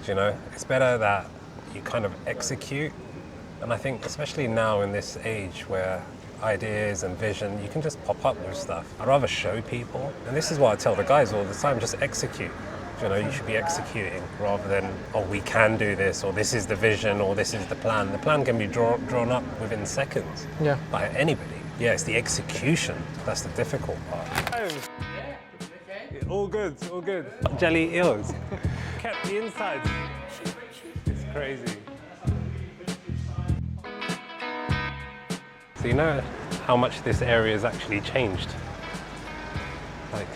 You know, it's better that you kind of execute. And I think especially now in this age where ideas and vision, you can just pop up with stuff. I'd rather show people. And this is what I tell the guys all the time, just execute. You know, you should be executing rather than, oh, we can do this, or this is the vision, or this is the plan. The plan can be drawn up within seconds by anybody. Yeah, it's the execution. That's the difficult part. All good, all good. Jelly eels. Kept the insides. It's crazy. So you know how much this area has actually changed? Like,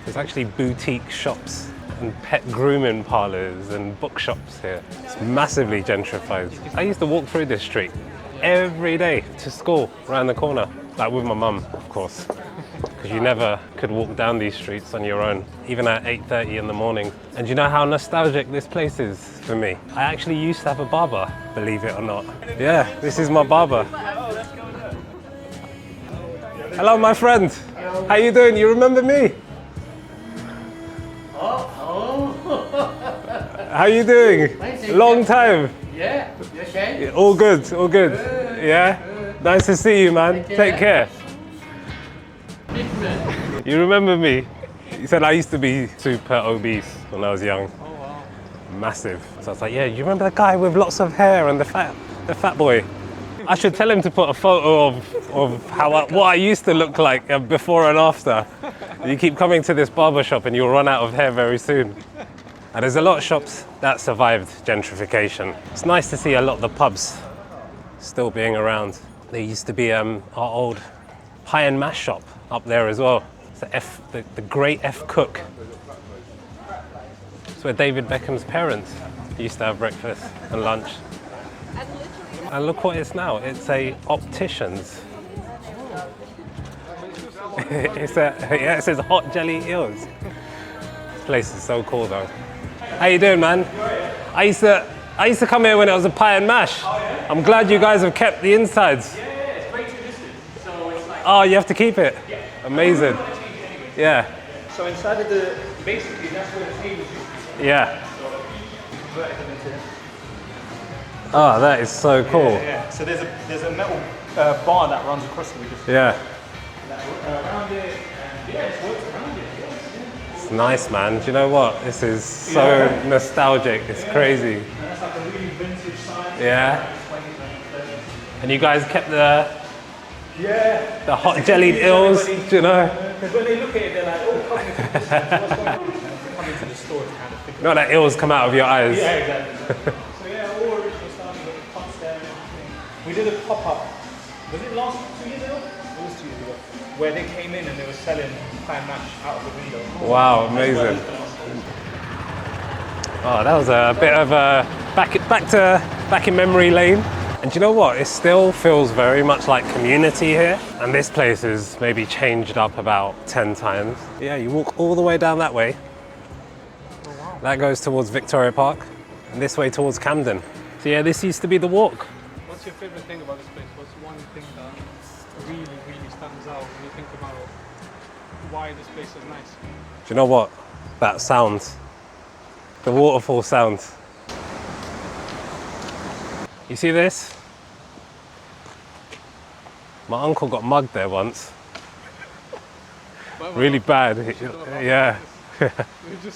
there's actually boutique shops and pet grooming parlours and bookshops here. It's massively gentrified. I used to walk through this street every day to school, around the corner. Like with my mum, of course. Because you never could walk down these streets on your own, even at 8:30 in the morning. And you know how nostalgic this place is for me? I actually used to have a barber, believe it or not. Yeah, this is my barber. Hello, my friend. How you doing? You remember me? How you doing? Long time. Yeah, you okay? All good, all good. Yeah? Nice to see you, man. Take care. You remember me? You said I used to be super obese when I was young. Oh wow. Massive. So I was like, yeah, you remember the guy with lots of hair and the fat boy? I should tell him to put a photo of what I used to look like before and after. You keep coming to this barber shop and you'll run out of hair very soon. And there's a lot of shops that survived gentrification. It's nice to see a lot of the pubs still being around. There used to be our old pie and mash shop up there as well. It's the Great F Cook. It's where David Beckham's parents used to have breakfast and lunch. And look what it's now. It's a optician's. It says hot jelly eels. This place is so cool though. How you doing, man? I used to come here when it was a pie and mash. I'm glad you guys have kept the insides. Yeah, it's very traditional. So it's like. Oh, you have to keep it? Yeah. Amazing. Yeah. So inside of basically that's where the tables used to be. Yeah. So converted them into. Oh, that is so cool. Yeah. So there's a metal bar that runs across it. Yeah. Around it, and yeah, it's worked around it. It's nice, man. Do you know what? This is so nostalgic. It's crazy. And that's like a really vintage sign. Yeah. 20s and 30s. And you guys kept the Yeah. hot jellied eels, do you know? Because when they look at it, they're like, oh, come into this. What's going on? Come into the store to kind of figure Not that eels come out of your eyes. Yeah, exactly. So yeah, all original stuff, we got the pots there and everything. We did a pop-up, was it last 2 years ago? It was 2 years ago. Where they came in and they were selling pie and mash out of the window. Wow, amazing. Oh, that was a bit of a back in memory lane. And do you know what? It still feels very much like community here. And this place has maybe changed up about 10 times. Yeah, you walk all the way down that way. Oh, wow. That goes towards Victoria Park, and this way towards Camden. So yeah, this used to be the walk. What's your favourite thing about this place? What's one thing that really stands out when you think about why this place is nice? Do you know what? That sound. The waterfall sound. You see this? My uncle got mugged there once. Really bad. Yeah.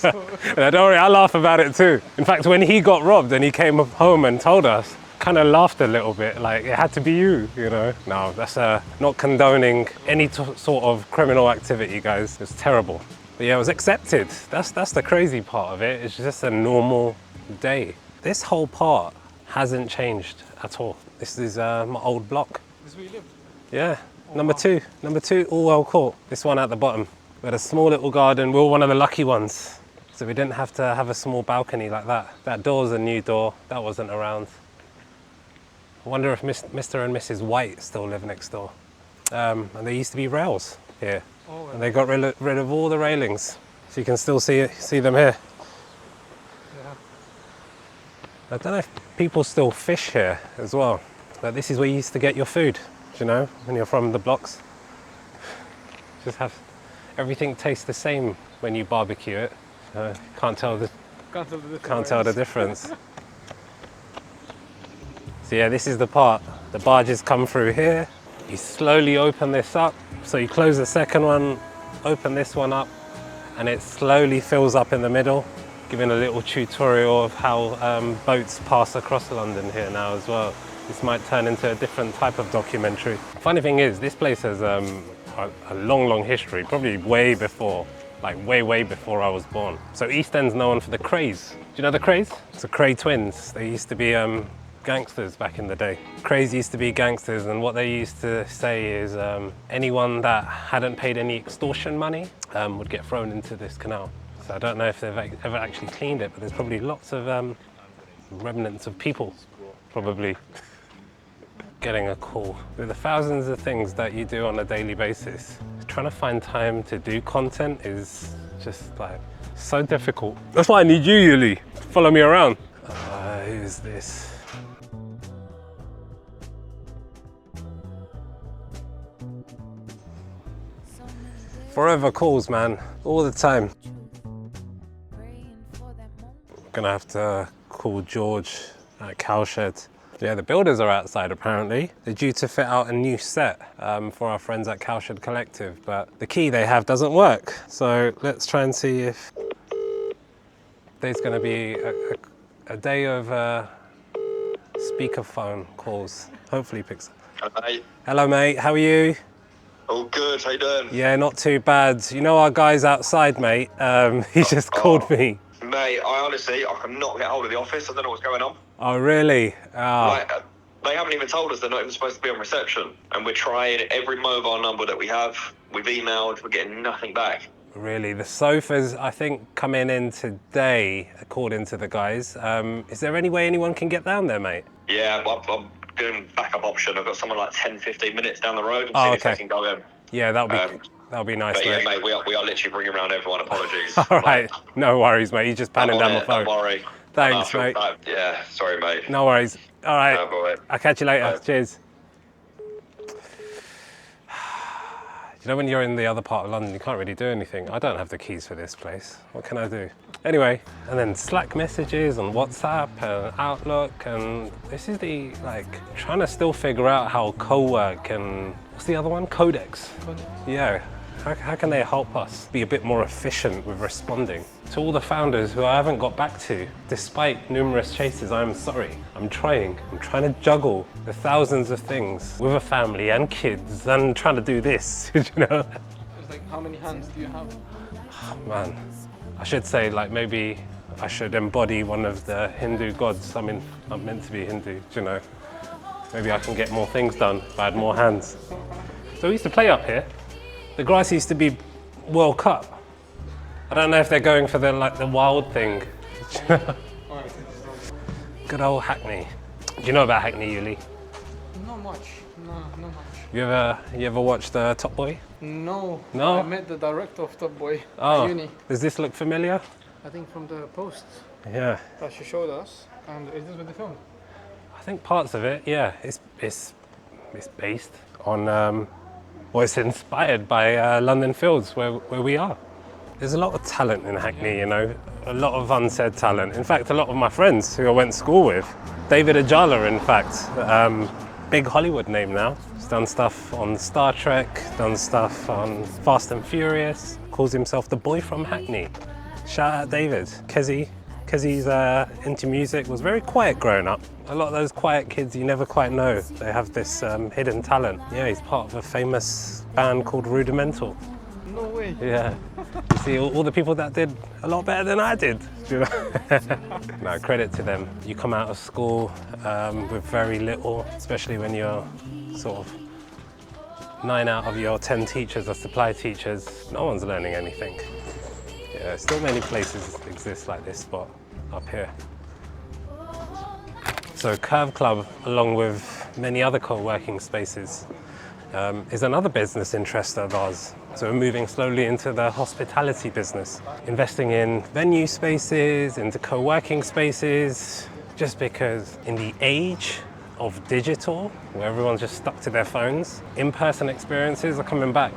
Don't worry, I laugh about it too. In fact, when he got robbed and he came home and told us, kind of laughed a little bit, like it had to be you know? No, that's not condoning any sort of criminal activity, guys. It's terrible. But yeah, it was accepted. That's the crazy part of it. It's just a normal day. This whole part hasn't changed at all. This is my old block. This is where you lived? Yeah, number two, Allwell Court. This one at the bottom. We had a small little garden. We were one of the lucky ones. So we didn't have to have a small balcony like that. That door's a new door. That wasn't around. I wonder if Mr. and Mrs. White still live next door. And there used to be rails here. Oh, And they got rid of all the railings. So you can still see them here. yeah. I don't know if people still fish here as well. But this is where you used to get your food, you know, when you're from the blocks. Just have everything tastes the same when you barbecue it. Can't tell the Can't tell the difference. Can't tell the difference. So yeah, this is the part. The barges come through here. You slowly open this up. So you close the second one, open this one up, and it slowly fills up in the middle, giving a little tutorial of how boats pass across London here now as well. This might turn into a different type of documentary. Funny thing is, this place has a long history, probably way before, like way before I was born. So East End's known for the Krays. Do you know the Krays? It's the Kray twins. They used to be gangsters back in the day. Krays used to be gangsters, and what they used to say is anyone that hadn't paid any extortion money would get thrown into this canal. So I don't know if they've ever actually cleaned it, but there's probably lots of remnants of people, probably. Getting a call. With the thousands of things that you do on a daily basis, trying to find time to do content is just like so difficult. That's why I need you, Yuli. Follow me around. Who's this? Forever calls, man, all the time. Gonna have to call George at Cowshed. Yeah, the builders are outside apparently. They're due to fit out a new set for our friends at Cowshed Collective, but the key they have doesn't work. So let's try and see if there's gonna be a day of speakerphone calls. Hopefully he picks up. Hello, mate. Hello mate, how are you? All good, how you doing? Yeah, not too bad. You know our guy's outside, mate. He just called me. Mate, I cannot get hold of the office. I don't know what's going on. Oh, really? Oh. Like, they haven't even told us they're not even supposed to be on reception. And we're trying every mobile number that we have. We've emailed, we're getting nothing back. Really? The sofa's, I think, coming in today, according to the guys. Is there any way anyone can get down there, mate? Yeah, I'm doing backup option. I've got someone like 10, 15 minutes down the road and Oh, see okay. if they can go in. Yeah, that'll be nice, But yeah, mate. mate, we are literally bringing around everyone. Apologies. All right, no worries, mate. You're just panning down on my it, phone. Don't worry. Thanks, I feel mate. bad. Yeah, sorry, mate. No worries. All right, No, boy. I'll catch you later. Bye. Cheers. You know, when you're in the other part of London, you can't really do anything. I don't have the keys for this place. What can I do? Anyway, and then Slack messages on WhatsApp and Outlook, and this is trying to still figure out how co-work and, what's the other one? Codex. Yeah. How can they help us be a bit more efficient with responding? To all the founders who I haven't got back to, despite numerous chases, I'm sorry. I'm trying to juggle the thousands of things with a family and kids and trying to do this, you know? It's like, how many hands do you have? Oh, man, I should say maybe I should embody one of the Hindu gods. I mean, I'm meant to be Hindu, you know? Maybe I can get more things done if I had more hands. So we used to play up here. The grass used to be World Cup. I don't know if they're going for the wild thing. Good old Hackney. Do you know about Hackney, Yuli? Not much. No, not much. You ever watched Top Boy? No. No? I met the director of Top Boy Oh, at uni. does this look familiar? I think from the post Yeah, that she showed us. And is this with the film? I think parts of it. Yeah, it's based on. Well, it's inspired by London Fields, where we are. There's a lot of talent in Hackney, you know, a lot of unsaid talent. In fact, a lot of my friends who I went to school with, David Ajala, in fact, big Hollywood name now. He's done stuff on Star Trek, done stuff on Fast and Furious, calls himself the boy from Hackney. Shout out David. Kezi's into music, was very quiet growing up. A lot of those quiet kids you never quite know. They have this hidden talent. Yeah, he's part of a famous band called Rudimental. No way. Yeah. You see, all the people that did a lot better than I did. You know? No, credit to them. You come out of school with very little, especially when you're sort of 9 out of your 10 teachers are supply teachers. No one's learning anything. Yeah, still many places exist like this spot up here. So Curve Club, along with many other co-working spaces, is another business interest of ours. So we're moving slowly into the hospitality business, investing in venue spaces, into co-working spaces, just because in the age of digital, where everyone's just stuck to their phones, in-person experiences are coming back,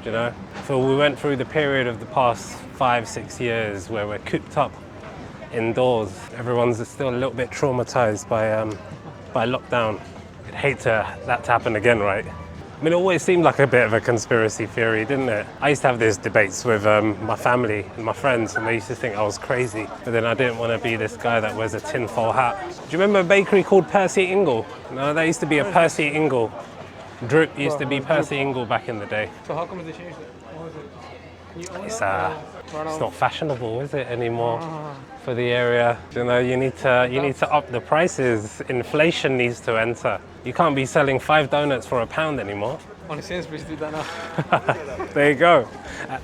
you know? So we went through the period of the past 5-6 years where we're cooped up indoors. Everyone's still a little bit traumatized by lockdown. I'd hate that to happen again, right? I mean, it always seemed like a bit of a conspiracy theory, didn't it? I used to have these debates with my family and my friends, and they used to think I was crazy. But then I didn't want to be this guy that wears a tinfoil hat. Do you remember a bakery called Percy Ingle? No, there used to be a Percy Ingle. Drip used to be Percy Ingle back in the day. So how come they changed it? What was it? You own It's it? not fashionable, is it, anymore? For the area, you know, you need to up the prices. Inflation needs to enter. You can't be selling 5 donuts for £1 anymore. Only Sainsbury's do that now. There you go.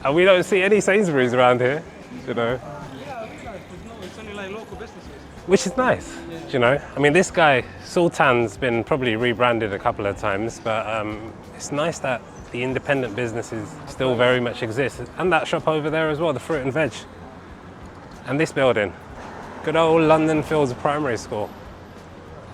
And we don't see any Sainsbury's around here, you know. Yeah, it's only like local businesses. Which is nice, you know. I mean, this guy, Sultan's been probably rebranded a couple of times, but it's nice that the independent businesses still very much exist. And that shop over there as well, the fruit and veg. And this building, good old London Fields Primary School.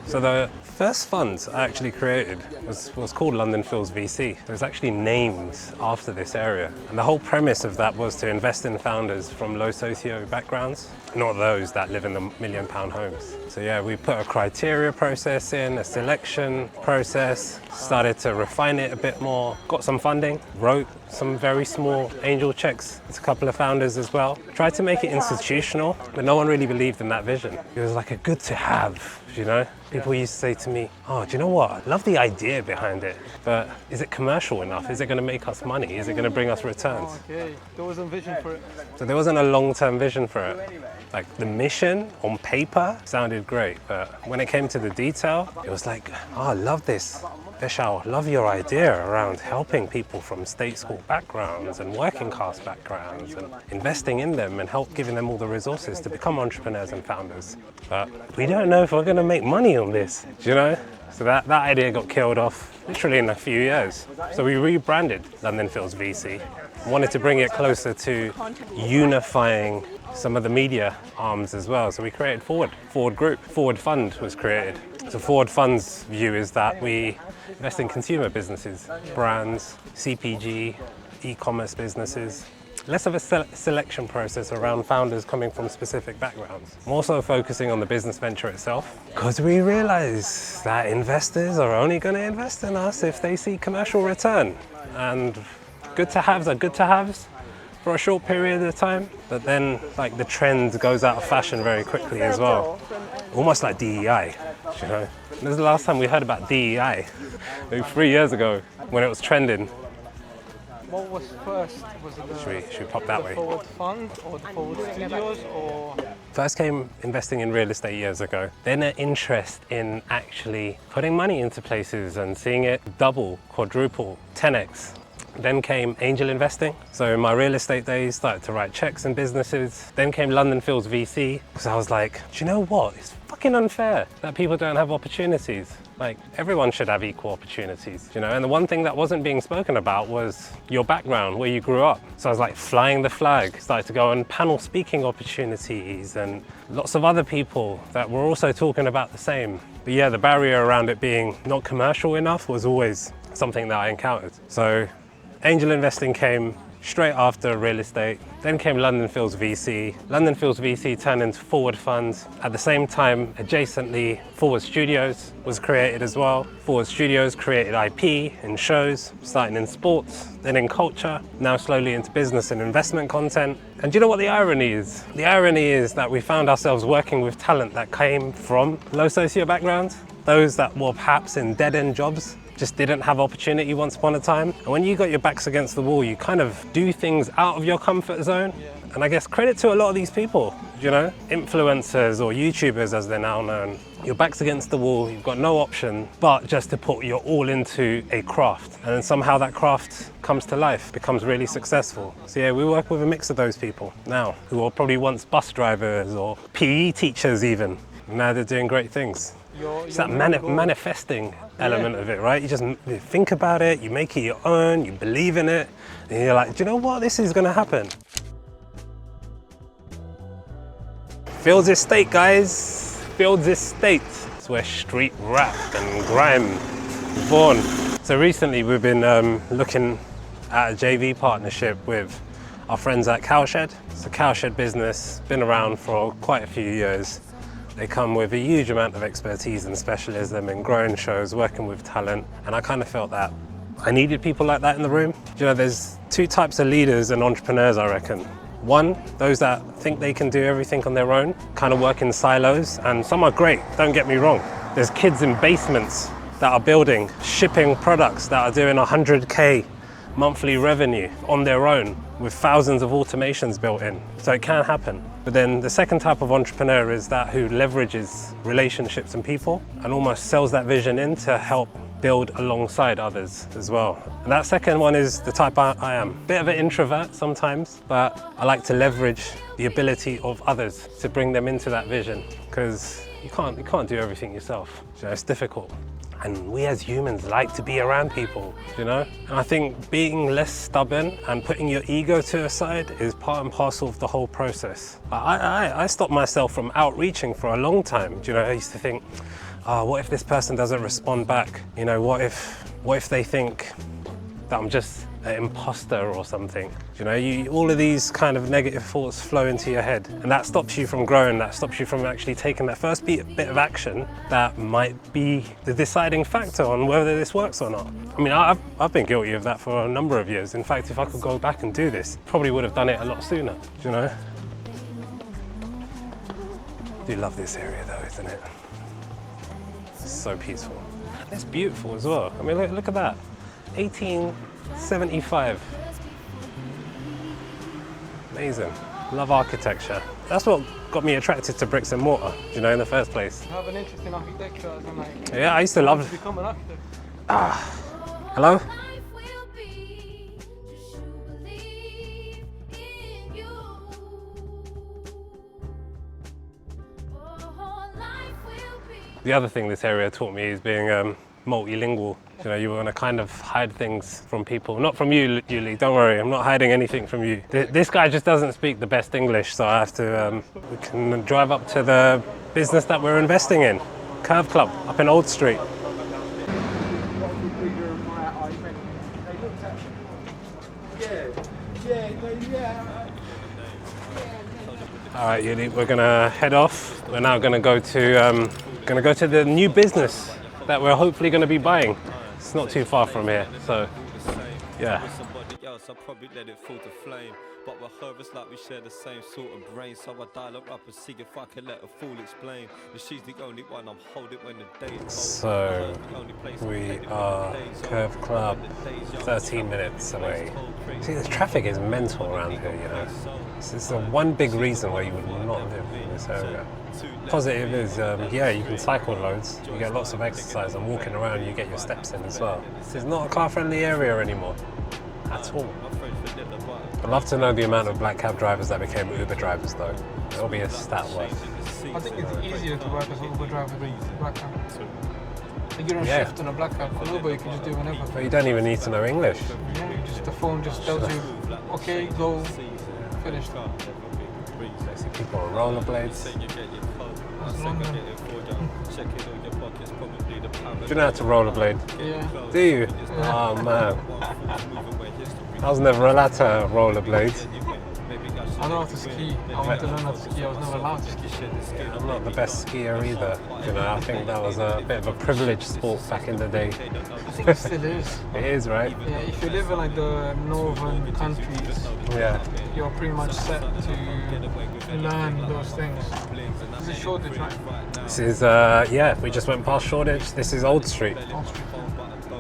So the first fund I actually created was called London Fields VC. It was actually named after this area. And the whole premise of that was to invest in founders from low socio backgrounds, not those that live in the £1 million homes. So yeah, we put a criteria process in, a selection process, started to refine it a bit more, got some funding, wrote some very small angel checks to a couple of founders as well. Tried to make it institutional, but no one really believed in that vision. It was like a good to have, you know? People used to say to me, oh, do you know what? I love the idea behind it, but is it commercial enough? Is it going to make us money? Is it going to bring us returns? Okay, there was a vision for it. So there wasn't a long-term vision for it. Like the mission on paper sounded great, but when it came to the detail, it was like, oh, I love this. Vishal, love your idea around helping people from state school backgrounds and working class backgrounds and investing in them and giving them all the resources to become entrepreneurs and founders. But we don't know if we're going to make money on this, do you know? So that idea got killed off literally in a few years. So we rebranded London Fields VC, wanted to bring it closer to unifying some of the media arms as well. So we created Forward Group. Forward Fund was created. So Forward Fund's view is that we invest in consumer businesses, brands, CPG, e-commerce businesses. Less of a selection process around founders coming from specific backgrounds. More so focusing on the business venture itself, because we realize that investors are only going to invest in us if they see commercial return. And good to haves are good to haves for a short period of time, but then like the trend goes out of fashion very quickly as well. Almost like DEI, you know. This is the last time we heard about DEI, maybe 3 years ago when it was trending. What was first? Was it Should we pop that way? Forward Fund or the Forward Studios or? First came investing in real estate years ago, then an interest in actually putting money into places and seeing it double, quadruple, 10x. Then came angel investing. So in my real estate days, started to write checks in businesses. Then came London Fields VC, because I was like, do you know what? It's fucking unfair that people don't have opportunities. Like, everyone should have equal opportunities, you know? And the one thing that wasn't being spoken about was your background, where you grew up. So I was like flying the flag, started to go on panel speaking opportunities and lots of other people that were also talking about the same. But yeah, the barrier around it being not commercial enough was always something that I encountered. So angel investing came straight after real estate. Then came London Fields VC. London Fields VC turned into Forward Funds. At the same time, adjacently, Forward Studios was created as well. Forward Studios created IP in shows, starting in sports, then in culture, now slowly into business and investment content. And do you know what the irony is? The irony is that we found ourselves working with talent that came from low socio backgrounds, those that were perhaps in dead-end jobs, just didn't have opportunity once upon a time. And when you got your backs against the wall, you kind of do things out of your comfort zone. And I guess credit to a lot of these people, you know, influencers or YouTubers as they're now known. Your back's against the wall, you've got no option but just to put your all into a craft. And then somehow that craft comes to life, becomes really successful. So yeah, we work with a mix of those people now, who were probably once bus drivers or PE teachers even. Now they're doing great things. It's that manifesting element of it, right? You just think about it, you make it your own, you believe in it, and you're like, do you know what? This is gonna happen. Fields Estate, guys. Fields Estate. It's where street rap and grime is born. So recently we've been looking at a JV partnership with our friends at Cowshed. It's a cowshed business, been around for quite a few years. They come with a huge amount of expertise and specialism in growing shows, working with talent, and I kind of felt that I needed people like that in the room. You know, there's two types of leaders and entrepreneurs, I reckon. One, those that think they can do everything on their own, kind of work in silos, and some are great, don't get me wrong. There's kids in basements that are building, shipping products that are doing 100K monthly revenue on their own with thousands of automations built in. So it can happen. But then the second type of entrepreneur is that who leverages relationships and people and almost sells that vision in to help build alongside others as well. And that second one is the type I am. Bit of an introvert sometimes, but I like to leverage the ability of others to bring them into that vision, because you can't do everything yourself. You know, it's difficult. And we as humans like to be around people, you know? And I think being less stubborn and putting your ego to a side is part and parcel of the whole process. I stopped myself from outreaching for a long time. You know, I used to think, oh, what if this person doesn't respond back? You know, what if they think that I'm just an imposter or something? You know, all of these kind of negative thoughts flow into your head, and that stops you from growing, that stops you from actually taking that first bit of action that might be the deciding factor on whether this works or not. I mean, I've been guilty of that for a number of years. In fact, if I could go back and do this, probably would have done it a lot sooner, you know? I do love this area though, isn't it? It's so peaceful. It's beautiful as well. I mean, look at that. 1875. Amazing. Love architecture. That's what got me attracted to bricks and mortar, you know, in the first place. You have an interest in architecture and like... Yeah, I used to love... to become an architect. Hello? The other thing this area taught me is being multilingual. You know, you want to kind of hide things from people. Not from you, Lee, don't worry, I'm not hiding anything from you. This guy just doesn't speak the best English, so I have to, we can drive up to the business that we're investing in, Curve Club, up in Old Street. All right, Yuli, we're gonna head off. We're now gonna go to the new business that we're hopefully gonna be buying. It's not too far from here, so yeah. I probably let it fall to flame, but with her it's like we share the same sort of brain. So I dial her up and see if I can let a fool explain. And she's the only one I'm holding when the day is So we are Curve Club, 13 minutes away. See, the traffic is mental around here, you know. This is the one big reason why you would not live in this area. Positive is, yeah, you can cycle loads, you get lots of exercise, and walking around you get your steps in as well. This is not a car-friendly area anymore, at all. I'd love to know the amount of black cab drivers that became Uber drivers though. It'll be a stat worth. I think it's easier to work as an Uber driver than black cab. Like you're on shift in a black cab. For Uber you can just do whenever. But you don't even need to know English. Yeah, the phone just tells you, okay, go, finished. I see people on rollerblades. Do you know how to rollerblade? Yeah. Do you? Yeah. Oh man. I was never allowed to rollerblade. I know how to ski. I want to learn how to ski. I was never allowed to ski. I'm not the best skier either. You know, I think that was a bit of a privileged sport back in the day. I think it still is. It is, right? Yeah, if you live in like the northern countries, Yeah. you're pretty much set to learn those things. There's a shortage, right? This is, yeah, we just went past Shoreditch. This is Old Street.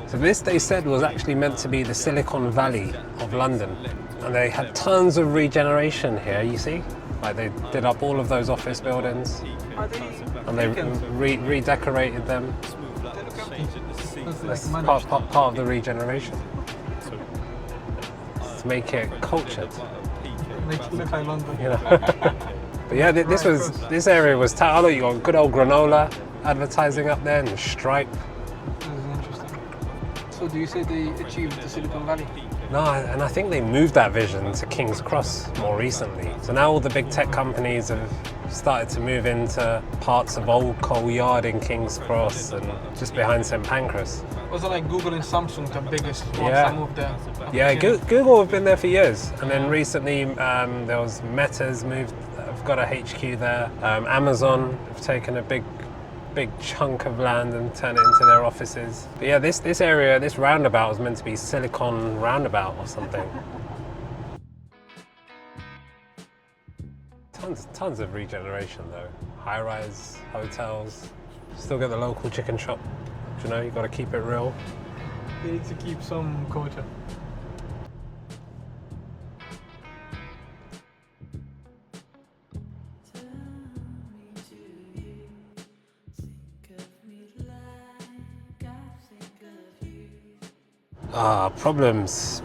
So this, they said, was actually meant to be the Silicon Valley of London. And they had tons of regeneration here, you see? Like they did up all of those office buildings. And they redecorated them. That's part of the regeneration. To make it cultured. Make it look like London. You know. But yeah, this area was tight. I know you got good old granola advertising up there and Stripe. This is interesting. So do you say they achieved the Silicon Valley? No, and I think they moved that vision to King's Cross more recently. So now all the big tech companies have started to move into parts of Old Coal Yard in King's Cross and just behind St Pancras. Was it like Google and Samsung the biggest ones Yeah. that moved there? Yeah, Google have been there for years, and then recently there was Meta's moved. I've got a HQ there. Amazon have taken a big chunk of land and turned it into their offices. But yeah, this area, this roundabout was meant to be Silicon Roundabout or something. Tons of regeneration though. High-rise hotels. Still got the local chicken shop. You know, you got to keep it real. They need to keep some culture. Problems.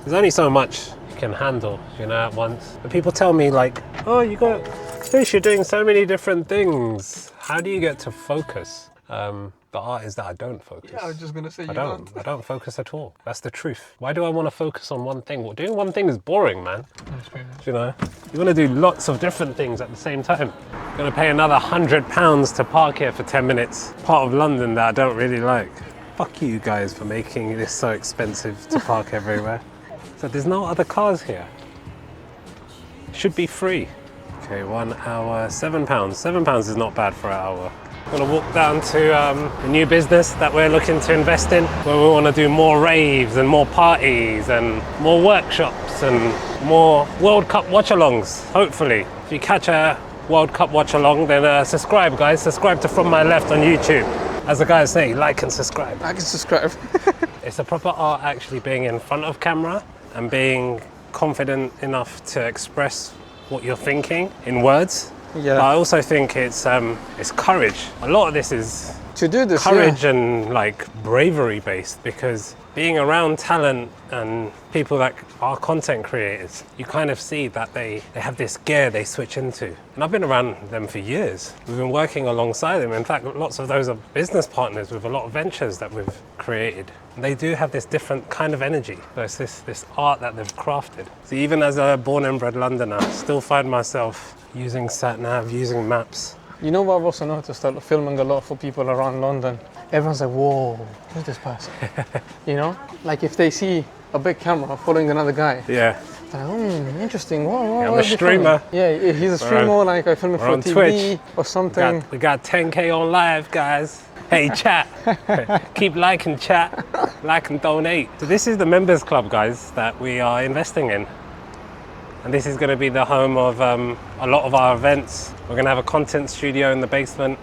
There's only so much you can handle, you know, at once. But people tell me like, oh, you got fish, you're doing so many different things. How do you get to focus? The art is that I don't focus. Yeah, I was just gonna say I don't focus at all. That's the truth. Why do I want to focus on one thing? Well, doing one thing is boring, man. That's fair enough. You know, you want to do lots of different things at the same time. I'm gonna pay another £100 to park here for 10 minutes. Part of London that I don't really like. Fuck you guys for making this so expensive to park everywhere. So there's no other cars here. It should be free. Okay, 1 hour, £7. £7 is not bad for an hour. I'm gonna walk down to a new business that we're looking to invest in, where we want to do more raves and more parties and more workshops and more World Cup watch-alongs, hopefully. If you catch a World Cup watch-along, then subscribe, guys. Subscribe to From My Left on YouTube. As the guys say, like and subscribe. I can subscribe. It's a proper art actually being in front of camera and being confident enough to express what you're thinking in words. Yeah. But I also think it's courage. A lot of this is To do this, courage yeah. and like bravery based, because being around talent and people that are content creators, you kind of see that they have this gear they switch into. And I've been around them for years. We've been working alongside them. In fact, lots of those are business partners with a lot of ventures that we've created. And they do have this different kind of energy. So it's this art that they've crafted. So even as a born and bred Londoner, I still find myself using sat-nav, using maps. You know what I've also noticed, that filming a lot for people around London, everyone's like, whoa, who's this person? You know? Like if they see a big camera following another guy, Yeah. they're like, interesting, whoa, I'm what a is he filming?" streamer. Yeah, he's a streamer, like I film it we're for on TV Twitch. or something. We got 10K on live, guys. Hey, chat. Keep liking, chat. Like and donate. So this is the members club, guys, that we are investing in. And this is going to be the home of a lot of our events. We're going to have a content studio in the basement,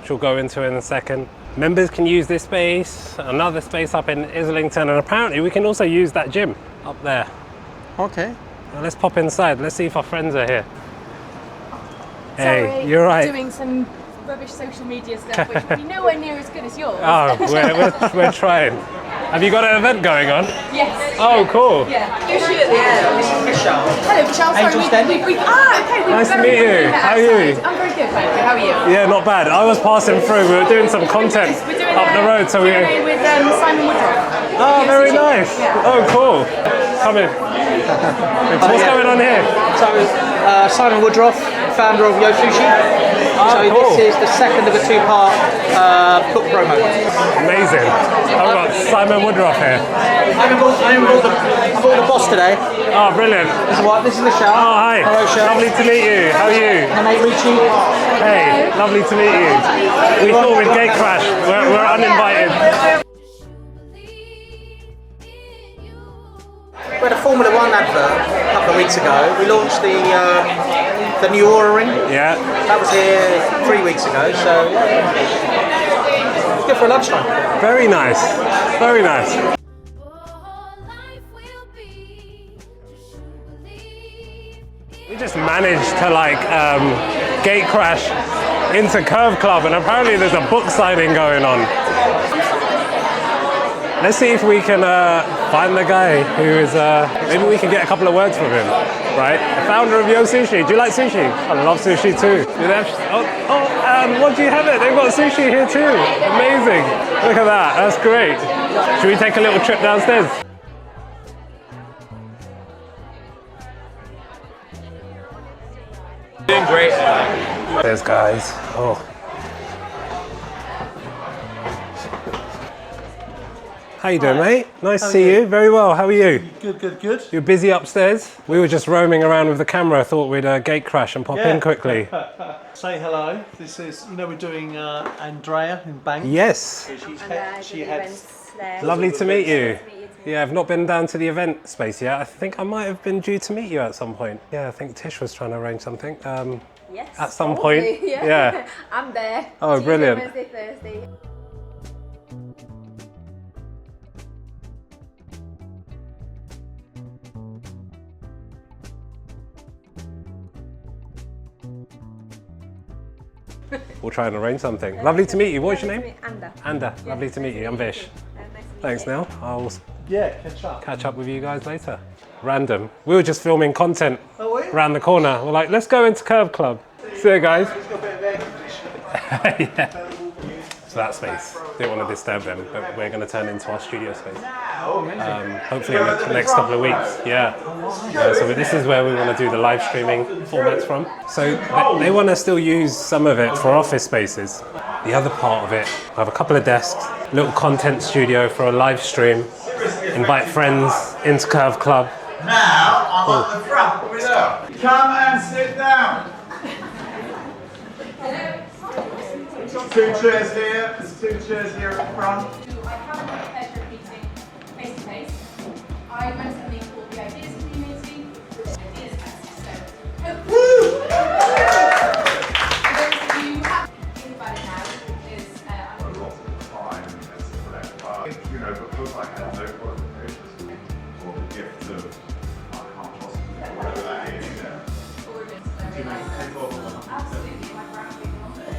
which we'll go into in a second. Members can use this space, another space up in Islington, and apparently we can also use that gym up there. Okay. Now let's pop inside. Let's see if our friends are here. Sorry, Hey, you're right. doing some rubbish social media stuff, which will be nowhere near as good as yours. Oh, we're trying. Have you got an event going on? Yes. Oh, cool. Yeah. Sushi at the end. Hello, Michelle. Sorry, okay. Nice to meet you. How are you? I'm very good, thank you. How are you? Yeah, not bad. I was passing through. We were doing some content We're doing up the road, so we. Q&A with Simon Woodroffe. Oh, very Sushi. nice. Yeah. Oh, cool. Come in. What's going on here? So, Simon Woodroffe, founder of Yo Sushi. Cool. This is the second of a two-part book promo. Amazing. I've got Simon Woodroffe here. I bought the boss today. Oh, brilliant. This is Michelle. Oh, hi. Hello, Michelle. Lovely to meet you. How are you? And mate Richie. Hey, lovely to meet you. We thought we'd Gatecrash. We're uninvited. We had a Formula One advert a couple of weeks ago. We launched the new Aura ring. Yeah. That was here 3 weeks ago, so it's good for lunchtime. Very nice. Very nice. We just managed to Gatecrash into Curve Club, and apparently there's a book signing going on. Let's see if we can find the guy who is, maybe we can get a couple of words from him, right? The founder of Yo Sushi. Do you like sushi? I love sushi too. What do you have it? They've got sushi here too. Amazing. Look at that, that's great. Should we take a little trip downstairs? great. There's guys. Oh. How you doing, mate? Nice to see you. Very well. How are you? Good. You're busy upstairs? We were just roaming around with the camera. Thought we'd gate crash and pop in quickly. Say hello. This is, we're doing Andrea in Bank. Yes. She heads. Lovely to meet you. Yeah, I've not been down to the event space yet. I think I might have been due to meet you at some point. Yeah, I think Tish was trying to arrange something. Yes. At some point. Yeah. I'm there. Oh, Tuesday, brilliant. Wednesday, Thursday. We'll try and arrange something. Lovely to meet you. What's your name? Anda. Anda. Lovely to meet you. I'm Vish. Thanks, Neil. I'll catch up with you guys later. Random. We were just filming content around the corner. We're like, let's go into Curve Club. See you guys. Yeah. So that space. Didn't want to disturb them, but we're going to turn into our studio space. Hopefully in the next couple of weeks. Yeah. So this is where we want to do the live streaming formats from. So they want to still use some of it for office spaces. The other part of it, I have a couple of desks, little content studio for a live stream, invite friends into Curve Club. Now I'm at the front with her. Come and sit down. Two chairs here, there's 2 chairs here at the front. I haven't got the pleasure of meeting face to face. I run something called the Ideas Community. Ideas Fest. So, for those of you who have think about it now, is A lot of the time it's because I had no qualifications or the gift of I can't possibly whatever that is. absolutely like rapping on it.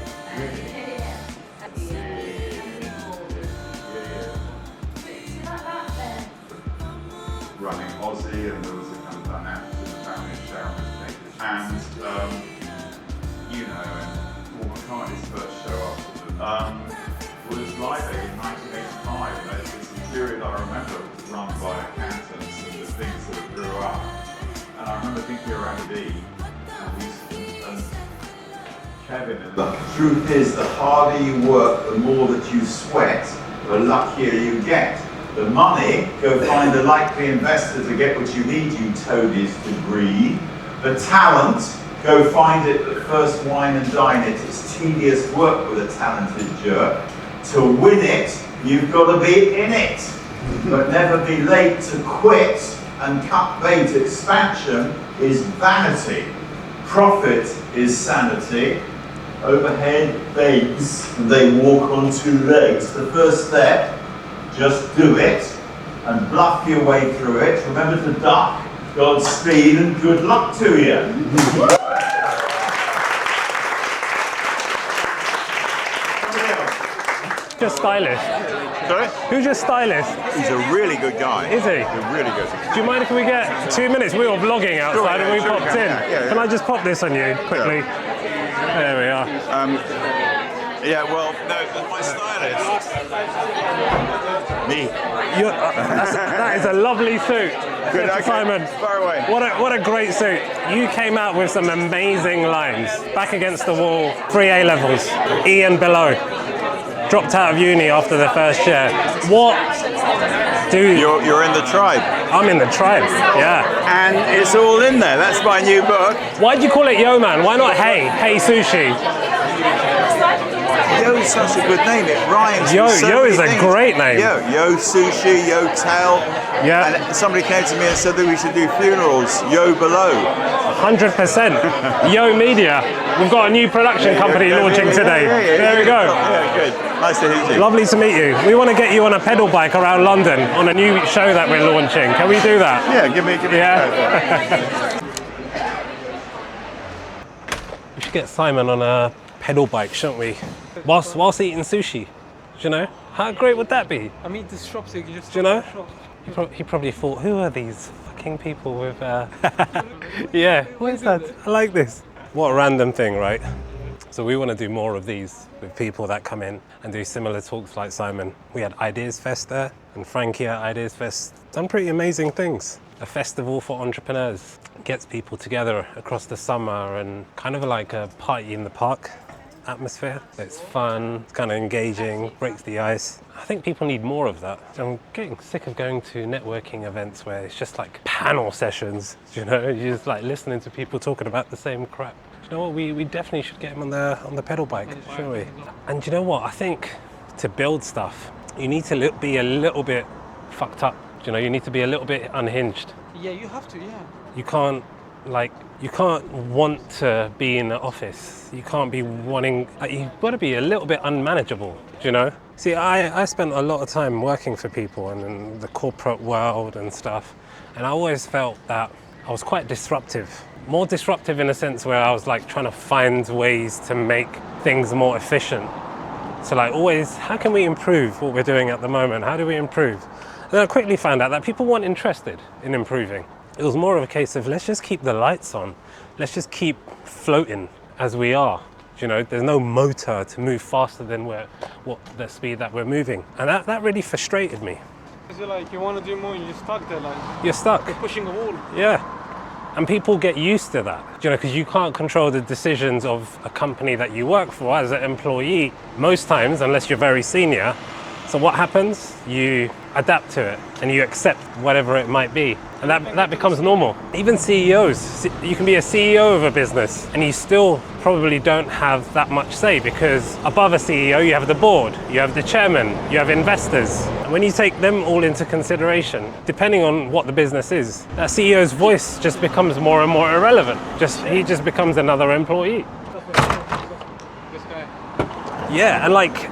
Running Aussie, and there was a kind of dynamic in the family of Sharon and and Paul McCartney's first show up was Live Aid in 1985, and it's a period I remember run by accountants and the things that grew up. And I remember thinking around E, and Kevin, and the truth is, the harder you work, the more that you sweat, the luckier you get. The money, go find the likely investor to get what you need, you toadies, to breathe. The talent, go find it at first wine and dine it. It's tedious work with a talented jerk. To win it, you've got to be in it. But never be late to quit and cut bait. Expansion is vanity. Profit is sanity. Overhead babes, and they walk on 2 legs. The first step, just do it and bluff your way through it. Remember to duck, Godspeed, and good luck to you. Your stylist. Sorry? Who's your stylist? He's a really good guy. Is he? He's really good. Do you mind if we get 2 minutes? We were vlogging outside Sure, and we sure, popped in. yeah. Can I just pop this on you quickly? There we are. Yeah, well, no, my stylist. Me. That is a lovely suit. Good, Mr. okay. Simon. Far away. What a great suit. You came out with some amazing lines. Back against the wall, 3 A levels, E and below. Dropped out of uni after the first year. What do you... You're in the tribe. I'm in the tribe, yeah. And it's all in there. That's my new book. Why'd you call it Yo Man? Why not Hey? Hey Sushi? Yo is such a good name. It rhymes. Yo, with so Yo many is a things. great name. Yo Sushi, Yo Tel. Yeah. And somebody came to me and said that we should do funerals. Yo Below. 100%. Yo Media. We've got a new production company launching today. There we go. Yeah, good. Nice to meet you. Lovely to meet you. We want to get you on a pedal bike around London on a new show that we're launching. Can we do that? Yeah, give me Yeah. We should get Simon on a pedal bike, shouldn't we? Whilst eating sushi. Do you know? How great would that be? I mean, this shop, so you can just. Do you know? He probably thought, who are these fucking people with... Yeah, what is that? I like this. What a random thing, right? So we want to do more of these with people that come in and do similar talks like Simon. We had Ideas Fest there, and Frankie at Ideas Fest done pretty amazing things. A festival for entrepreneurs. Gets people together across the summer and kind of like a party in the park atmosphere. It's fun, it's kind of engaging, breaks the ice. I think people need more of that. I'm getting sick of going to networking events where it's just like panel sessions, you know, you're just like listening to people talking about the same crap. You know what, we definitely should get him on the pedal bike, shouldn't we? And you know what, I think to build stuff, you need to be a little bit fucked up. You know, you need to be a little bit unhinged. Yeah, you have to, yeah. You can't want to be in the office. You can't be wanting, you've got to be a little bit unmanageable, you know? See, I spent a lot of time working for people and in the corporate world and stuff, and I always felt that I was quite disruptive. More disruptive in a sense where I was like trying to find ways to make things more efficient. So like always, how can we improve what we're doing at the moment? How do we improve? And then I quickly found out that people weren't interested in improving. It was more of a case of let's just keep the lights on. Let's just keep floating as we are. You know, there's no motor to move faster than the speed that we're moving. And that really frustrated me. Is it like you want to do more and you're stuck there, like you're stuck. You're pushing a wall. Yeah. And people get used to that, you know, because you can't control the decisions of a company that you work for as an employee most times, unless you're very senior. So what happens? You adapt to it and you accept whatever it might be. And that becomes normal. Even CEOs, you can be a CEO of a business and you still probably don't have that much say, because above a CEO you have the board, you have the chairman, you have investors. And when you take them all into consideration, depending on what the business is, that CEO's voice just becomes more and more irrelevant. He just becomes another employee. Yeah, and like,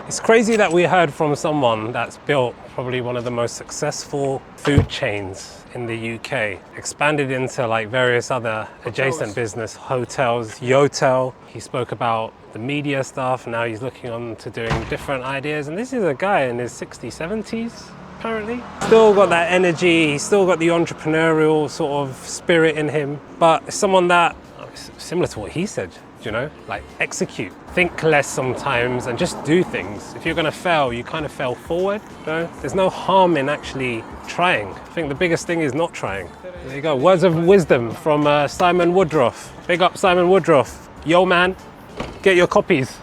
it's crazy that we heard from someone that's built probably one of the most successful food chains in the UK, expanded into like various other adjacent business, hotels, Yotel. He spoke about the media stuff, now he's looking on to doing different ideas. And this is a guy in his 60s, 70s, apparently. Still got that energy, he's still got the entrepreneurial sort of spirit in him, but someone that, similar to what he said, you know, like execute, think less sometimes and just do things. If you're going to fail, you kind of fail forward. You know? There's no harm in actually trying. I think the biggest thing is not trying. There you go, words of wisdom from Simon Woodroffe. Big up Simon Woodroffe. Yo man, get your copies.